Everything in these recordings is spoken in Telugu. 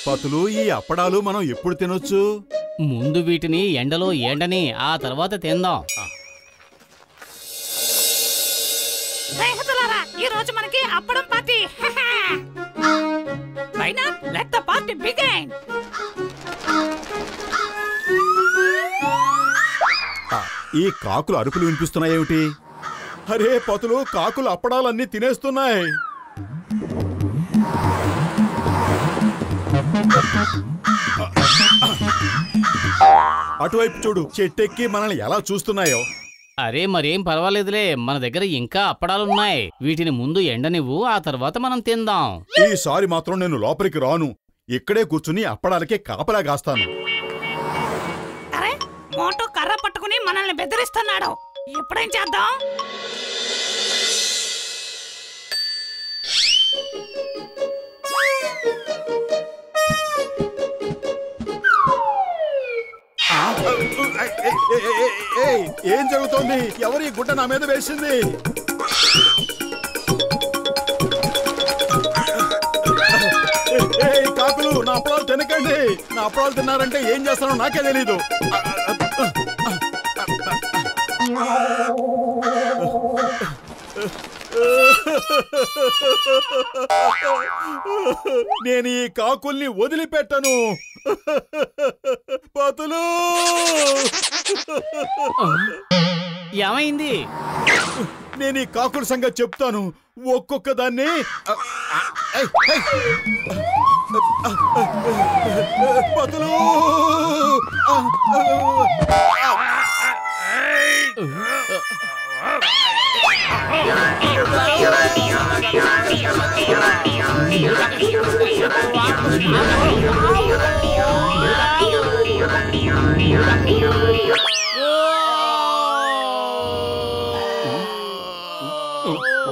పతులు, ఈ అప్పడాలు మనం ఎప్పుడు తినొచ్చు? ముందు వీటిని ఎండలో ఎండని, ఆ తర్వాత తిందాం. స్నేహితులారా, ఈ రోజు మనకి అప్పడం పార్టీ. పైనా లెట్ ద పార్టీ బిగిన్. ఈ కాకులు అరుపులు వినిపిస్తున్నాయేమిటి? అరే పతులు, కాకులు అప్పడాలన్నీ తినేస్తున్నాయి. అటువైపు చూడు, చెట్టెక్కి మనల్ని ఎలా చూస్తున్నాయో. అరే మరేం పర్వాలేదులే, మన దగ్గర ఇంకా అప్పడాలున్నాయి. వీటిని ముందు ఎండనివ్వు, ఆ తర్వాత మనం తిందాం. ఈసారి మాత్రం నేను లోపలికి రాను. ఇక్కడే కూర్చుని అప్పడాలకే కాపలా కాస్తాను. అరే మోటో కర్ర పట్టుకుని మనల్ని బెదిరిస్తున్నాడు. ఎప్పుడేం చేద్దాం? ఏం జరుగుతోంది? ఎవరి గుడ్డ నా మీద వేసింది? కాకులు, నా అప్పడాలు తినకండి. నా అప్పడాలు తిన్నారంటే ఏం చేస్తానో నాకే తెలీదు. నేను ఈ కాకుల్ని వదిలిపెట్టను. పతులు, ఏమైంది? నేను ఈ కాకుల సంగతి చెప్తాను. ఒక్కొక్క దాన్ని పతులు.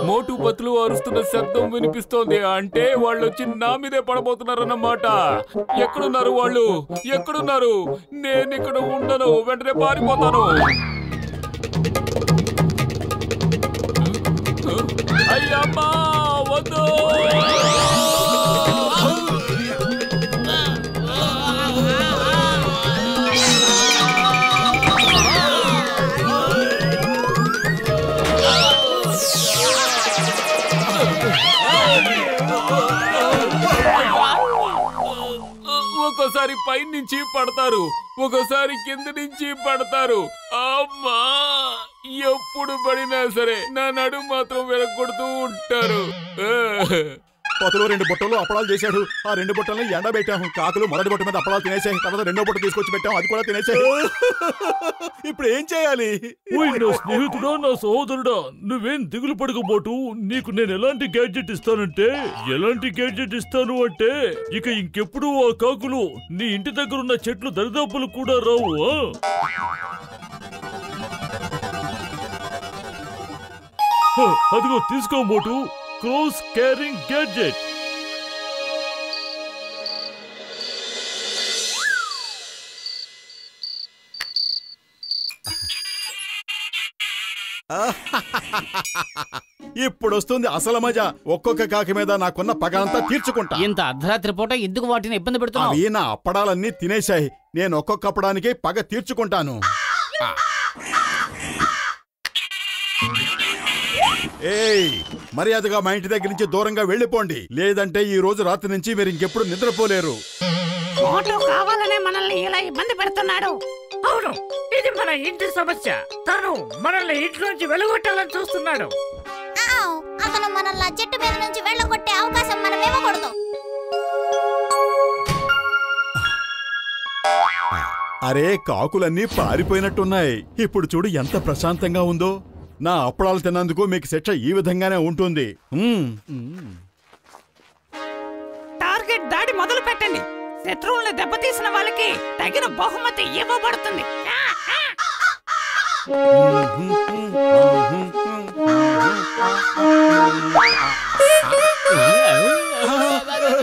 మోటు పతులు అరుస్తున్న శబ్దం వినిపిస్తోంది. అంటే వాళ్ళు వచ్చి నా మీదే పడబోతున్నారన్నమాట. ఎక్కడున్నారు వాళ్ళు? ఎక్కడున్నారు? నేను ఇక్కడ ఉండను, వెంటనే పారిపోతాను. అయ్యమ్మా వద్దు. ఒక్కోసారి పై నుంచి పడతారు, ఒక్కోసారి కింద నుంచి పడతారు. అమ్మా, ఎప్పుడు పడినా సరే నా నడుము మాత్రం వెరగొడుతూ ఉంటారు. పతులు 2 బుట్టలు అప్పడాలు చేశాడు. ఆ 2 బుట్టలను ఎండబెట్టాము. కాకులు మొదటి బుట్ట మీద అప్పడాలు తినేసాయి. తర్వాత 2వ బుట్ట తీసుకొచ్చి పెట్టాము, అది కూడా తినేసాయి. ఇప్పుడు ఏం చేయాలి? నా స్నేహితుడా, నా సహోదరుడా, నువ్వేం దిగులు పడకపోటు. నీకు నేను ఎలాంటి గ్యాడ్జెట్ ఇస్తానంటే, ఇక ఇంకెప్పుడు ఆ కాకులు నీ ఇంటి దగ్గర ఉన్న చెట్లు దరిదాపులు కూడా రావు. అదిగో తీసుకో మోటు, క్రాస్ క్యారింగ్ గ్యాడ్జెట్. ఇప్పుడు వస్తుంది అసలు మజా. ఒక్కొక్క కాకి మీద నాకున్న పగలంతా తీర్చుకుంటా. ఇంత అర్ధరాత్రి పూట ఎందుకు వాటిని ఇబ్బంది పెడుతున్నావు? అవి నా అప్పడాలన్నీ తినేశాయి. నేను ఒక్కొక్క అప్పడానికి పగ తీర్చుకుంటాను. ఏయ్, మర్యాదగా మా ఇంటి దగ్గర నుంచి దూరంగా వెళ్ళిపోండి, లేదంటే ఈ రోజు రాత్రి నుంచి మీరు ఇంకెప్పుడు నిద్రపోలేరు. మోటో కావాలనే మనల్ని ఇలా ఇబ్బంది పెడుతున్నాడు. అవును, ఇది మన ఇంటి సమస్య. తను మనల్ని ఇంట్లోంచి వెళ్ళగొట్టాలని చూస్తున్నాడు. అతను మనల్ని చెట్టు మీద నుంచి వెళ్ళగొట్టే అవకాశం మనం ఇవ్వకూడదు. అరే, కాకులన్నీ పారిపోయినట్టున్నాయి. ఇప్పుడు చూడు ఎంత ప్రశాంతంగా ఉందో. నా అప్పడాలు తిన్నందుకు మీకు శిక్ష ఈ విధంగానే ఉంటుంది. టార్గెట్ దాడి మొదలు పెట్టండి. శత్రువుల్ని దెబ్బతీసిన వాళ్ళకి తగిన బహుమతి ఇవ్వబడుతుంది.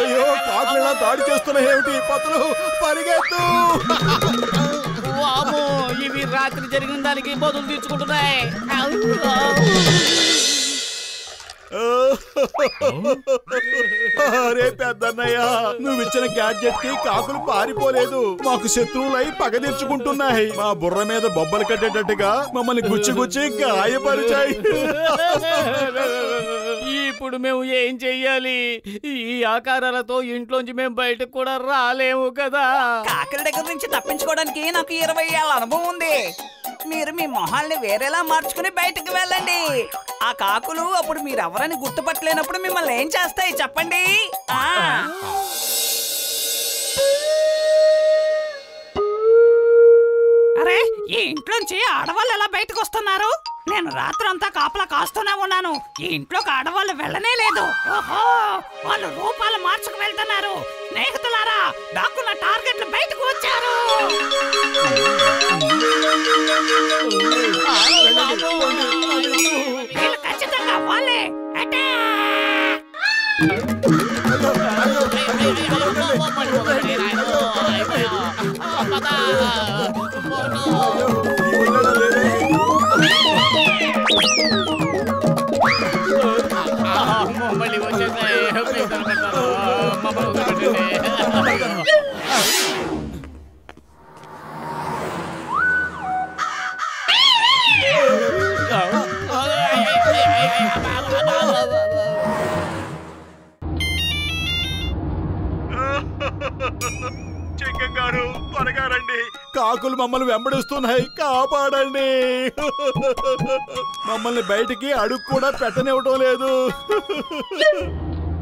అయ్యో, కాకులు దాడి చేస్తున్నాయేమిటి? పతులు పరిగెత్తు. రాత్రి జరిగిన దానికి బదులు తీర్చుకుంటున్నాయి. అరే పెద్దన్నయ్య, నువ్విచ్చిన గ్యాడ్జెట్ కి కాకులు పారిపోలేదు, మాకు శత్రువులై పగ తీర్చుకుంటున్నాయి. మా బుర్ర మీద బొబ్బలు కట్టేటట్టుగా మమ్మల్ని గుచ్చి గుచ్చి గాయపరిచాయి. ఇప్పుడు మేము ఏం చెయ్యాలి? ఈ ఆకారాలతో ఇంట్లోంచి మేము బయటకు కూడా రాలేము కదా. కాకుల దగ్గర నుంచి తప్పించుకోవడానికి నాకు 20 ఏళ్ళ అనుభవం ఉంది. మీరు మీ మొహాల్ని వేరేలా మార్చుకుని బయటకు వెళ్ళండి. ఆ కాకులు అప్పుడు మీరెవరని గుర్తుపట్టలేనప్పుడు మిమ్మల్ని ఏం చేస్తాయి చెప్పండి? అరే, ఈ ఇంట్లోంచి ఆడవాళ్ళు ఎలా బయటకు వస్తున్నారు? నేను రాత్రంతా కాపలా కాస్తూనే ఉన్నాను. ఈ ఇంట్లోకి ఆడవాళ్ళు వెళ్ళనే లేదు. ఓహో, వాళ్ళు రూపాలు మార్చుకు వెళ్తున్నారు. స్నేహితులారా, దాక్కున్న టార్గెట్లు బయటకు వచ్చారు. వీళ్ళు ఖచ్చితంగా వాళ్ళే. మళ్ళీ వచ్చేసాయి. చికెన్ గారు, త్వరగా రండి, కాకులు మమ్మల్ని వెంబడిస్తున్నాయి, కాపాడండి. మమ్మల్ని బయటికి అడుగు కూడా పెట్టనివ్వటం లేదు.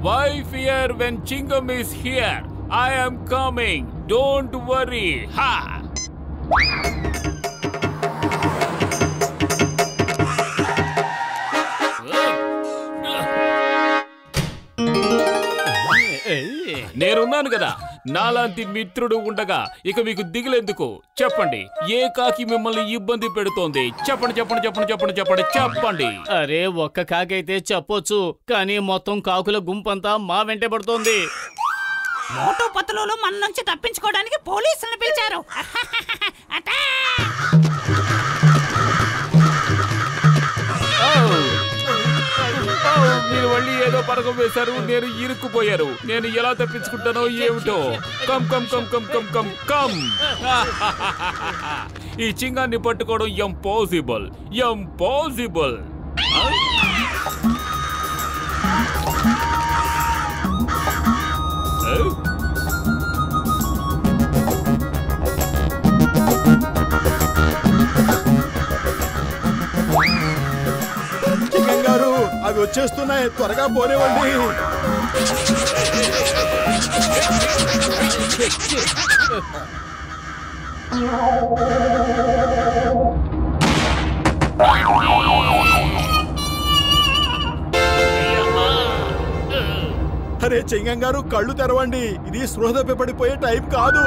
Why fear when Chingam is here? I am coming. Don't worry. Ha! నేనున్నాను కదా, నాలాంటి మిత్రుడు ఉండగా ఇక మీకు దిగులెందుకు? చెప్పండి, ఏ కాకి మిమ్మల్ని ఇబ్బంది పెడుతోంది? చెప్పండి చెప్పండి చెప్పండి చెప్పండి చెప్పండి చెప్పండి. అరే, ఒక్క కాకైతే చెప్పొచ్చు, కానీ మొత్తం కాకుల గుంపంతా మా వెంటే పడుతోంది. మోటూ పత్తులు మన నుంచి తప్పించుకోవడానికి పోలీసులను పిలిచారు. మీరు మళ్ళీ ఏదో పరకం వేశారు, నేను ఇరుక్కుపోయారు. నేను ఎలా తప్పించుకుంటానో ఏమిటో. Come come come come come come come. ఈ చింగాన్ని పట్టుకోవడం ఇంపాసిబుల్, ఇంపాసిబుల్. చికెన్ గారు, అవి వచ్చేస్తున్నాయి, త్వరగా పోనివ్వండి. అరే చింగం గారు, కళ్ళు తెరవండి, ఇది స్పృహ తప్పిపడిపోయే టైం కాదు.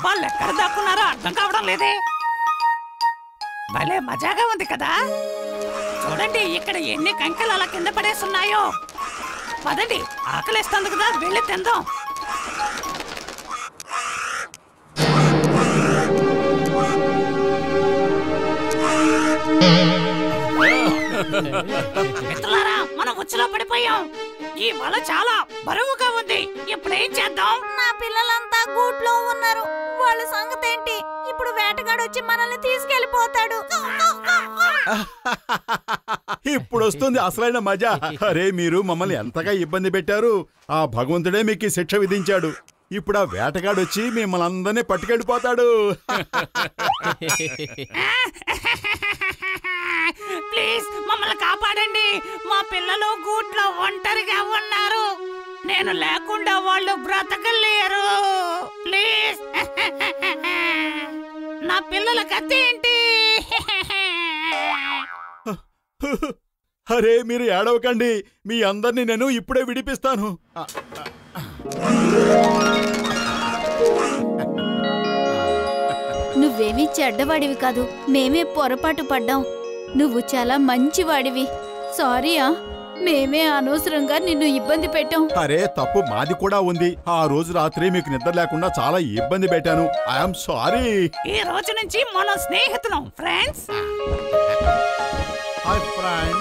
వాళ్ళు ఎక్కడ దాక్కున్నారో అర్థం కావడం లేదే. భలే మజాగా ఉంది కదా. చూడండి, ఇక్కడ ఎన్ని కంకెలు అలా కింద పడేస్తున్నాయో. పదండి, ఆకలిస్తుంది కదా, వెళ్ళి తిందాం. మిత్రులారా, మనం ఉచ్చులో పడిపోయాం. ఈ వల చాలా బరువుగా ఉంది. ఇప్పుడు ఏం చేద్దాం? నా పిల్లలంతా గూట్లో ఉన్నారు, వాళ్ళ సంగతి ఏంటి? ఇప్పుడు వేటగాడు వచ్చి మనల్ని తీసుకెళ్లిపోతాడు. ఇప్పుడు వస్తుంది అసలైన మజా. అరే, మీరు మమ్మల్ని ఎంతగా ఇబ్బంది పెట్టారు, ఆ భగవంతుడే మీకు శిక్ష విధించాడు. ఇప్పుడు ఆ వేటగాడు వచ్చి మిమ్మల్ని అందరినీ పట్టుకెళ్ళిపోతాడు. ప్లీజ్ మమ్మల్ని కాపాడండి. మా పిల్లలు గూట్లో ఒంటరిగా ఉన్నారు. నేను లేకుండా వాళ్ళు బ్రతకలేరు. ప్లీజ్, నా పిల్లల కథ ఏంటి? అరే, మీరు ఏడవకండి, మీ అందరినీ నేను ఇప్పుడే విడిపిస్తాను. చెడ్డవాడివి కాదు, మేమే పొరపాటు పడ్డాం. నువ్వు చాలా మంచివాడివి. సారీయా, మేమే అనవసరంగా నిన్ను ఇబ్బంది పెట్టాం. అరే తప్పు మాది కూడా ఉంది. ఆ రోజు రాత్రి మీకు నిద్ర లేకుండా చాలా ఇబ్బంది పెట్టాను. I'm sorry. ఈ రోజు నుంచి మనం స్నేహితులం, ఫ్రెండ్స్. Hi friend.